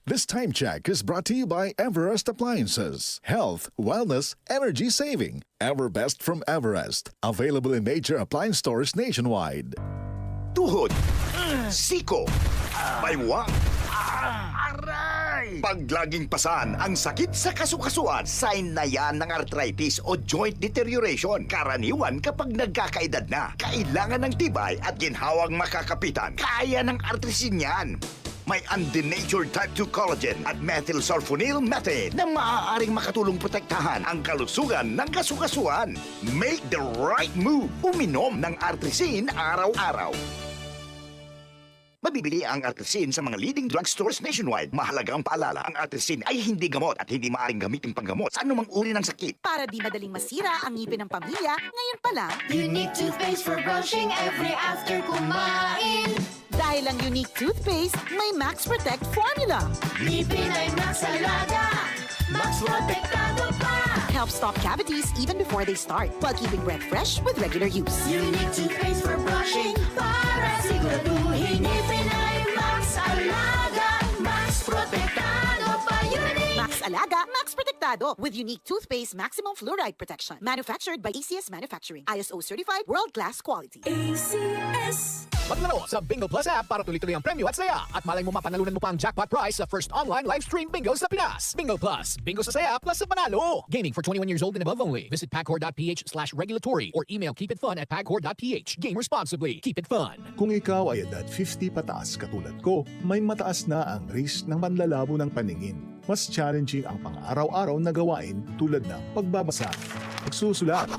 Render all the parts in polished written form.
This time check is brought to you by Everest Appliances. Health, wellness, energy saving. Everbest from Everest. Available in major appliance stores nationwide. Tuhod, siko, baywang, aray! Pag laging pasan ang sakit sa kasukasuan, sign na yan ng arthritis o joint deterioration. Karaniwan kapag nagkakaedad na, kailangan ng tibay at ginhawang makakapitan. Kaya ng artrisin yan. May undenatured type 2 collagen at methylsulfonyl methane na maaaring makatulong protektahan ang kalusugan ng kasukasuan. Make the right move. Uminom ng artrisin araw-araw. Mabibili ang artrisin sa mga leading drugstores nationwide. Mahalagang paalala, ang artrisin ay hindi gamot at hindi maaaring gamitin panggamot sa anumang uri ng sakit. Para di madaling masira ang ngipin ng pamilya, ngayon pa lang, Unique toothpaste for brushing every after kumain. dahil ang unique toothpaste, may Max Protect formula. Ngipin ay Max Alaga, Max Protektado pa. Helps stop cavities even before they start, while keeping breath fresh with regular use. Unique toothpaste for brushing para siguraduhin. Ngipin ay Max Alaga, Max Protektado pa. Unique. Max Alaga, Max Protectado with unique toothpaste maximum fluoride protection. Manufactured by ACS Manufacturing. ISO certified world-class quality. ACS. Maglaro sa Bingo Plus app para tuloy-tuloy ang premyo at saya. At malay mo mapanalunan mo pa ang jackpot prize sa first online live stream bingo sa Pinas. Bingo Plus, bingo sa saya plus sa panalo. Gaming for 21 years old and above only. Visit pagcor.ph/regulatory or email keepitfun@pagcor.ph. Game responsibly. Keep it fun. Kung ikaw ay edad 50 pataas katulad ko, may mataas na ang risk ng panlalabo ng paningin. Mas challenging ang pang-araw-araw na gawain tulad ng pagbabasa, pagsusulat,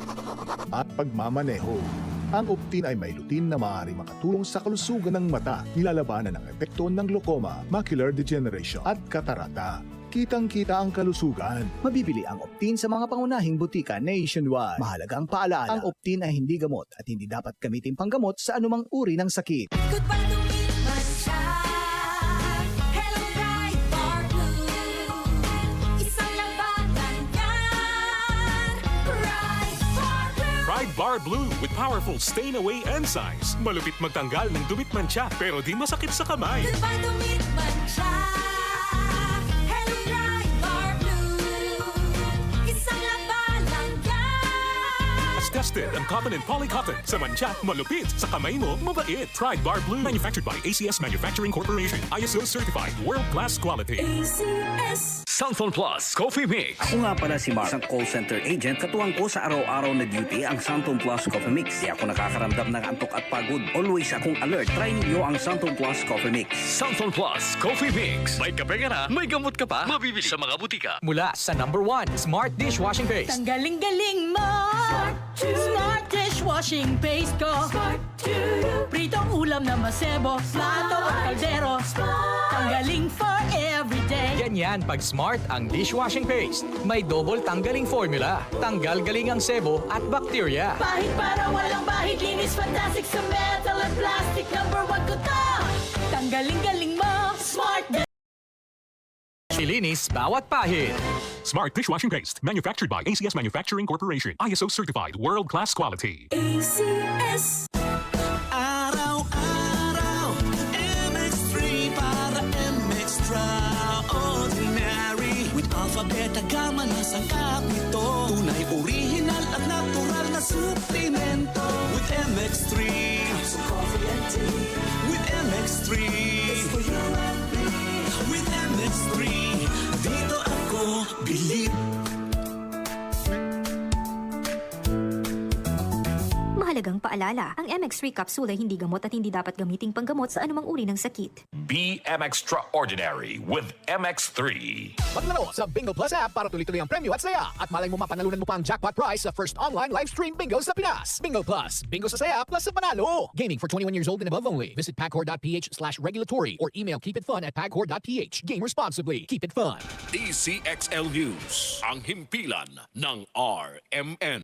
at pagmamaneho. Ang Optin ay may lutin na maaaring makatulong sa kalusugan ng mata, nilalabanan ang epekto ng glaucoma, macular degeneration at katarata. Kitang-kita ang kalusugan. Mabibili ang Optin sa mga pangunahing butika nationwide. Mahalagang paalala, ang Optin ay hindi gamot at hindi dapat gamitin panggamot sa anumang uri ng sakit. Goodbye to meet my child. Hello, bright bar blue. Isang labanan yan. Bright bar blue. Pride Bar Blue with powerful stain-away enzymes. Malupit magtanggal ng dumit mancha pero di masakit sa kamay. Goodbye to meet my child. Hello, bright bar blue. Isang labanan yan. As tested ang cotton and polycotton. Sa mancha, malupit. Sa kamay mo, mabait. Pride Bar Blue. Manufactured by ACS Manufacturing Corporation. ISO certified. World-class quality. ACS. Cellphone Plus Coffee Mix. Ako nga pala si Mark, isang call center agent. Katuwang ko sa araw-araw na duty ang Santon Plus Coffee Mix. Di ako nakakaramdam ng antok at pagod. Always akong alert. Try ninyo ang Santon Plus Coffee Mix. Cellphone Plus Coffee Mix. May kape ka na, may gamot ka pa. Mabibili sa mga butika. Mula sa #1 Smart Dishwashing Paste. Ang galing-galing mo. Smart dishwashing paste ko. Pritong ulam na masebo. Plato at kaldero. Ang galing for everyday. Ganyan pag Smart ang dishwashing paste. May double tanggaling formula. Tanggal galing ang sebo at bakterya. Bahid para walang bahid. Linis fantastic sa metal at plastic. #1 ko to. Tanggaling-galing mo. Smart Ilinis bawat pahid. Smart Dishwashing Paste. Manufactured by ACS Manufacturing Corporation. ISO certified. World-class quality. ACS. Araw-araw, MX3 para MX-Traordinary. With alpha, beta, gamma na sangkap nito. Tunay, original at natural na suplemento. With MX3, so coffee and tea. With MX3, it's for you and me. With MX3, dito ako bilib. Mahalagang paalala, ang MX3 capsule ay hindi gamot at hindi dapat gamiting panggamot sa anumang uri ng sakit. Be Extraordinary with MX3. Maglaro sa Bingo Plus app para tuloy-tuloy ang premyo at saya. At malay mo mapanalunan mo pa ang jackpot prize sa first online live stream bingo sa Pinas. Bingo Plus, bingo sa saya plus sa panalo. Gaming for 21 years old and above only. Visit pagcor.ph/regulatory or email keepitfun@pagcor.ph. Game responsibly. Keep it fun. DCXL News. Ang himpilan ng RMN.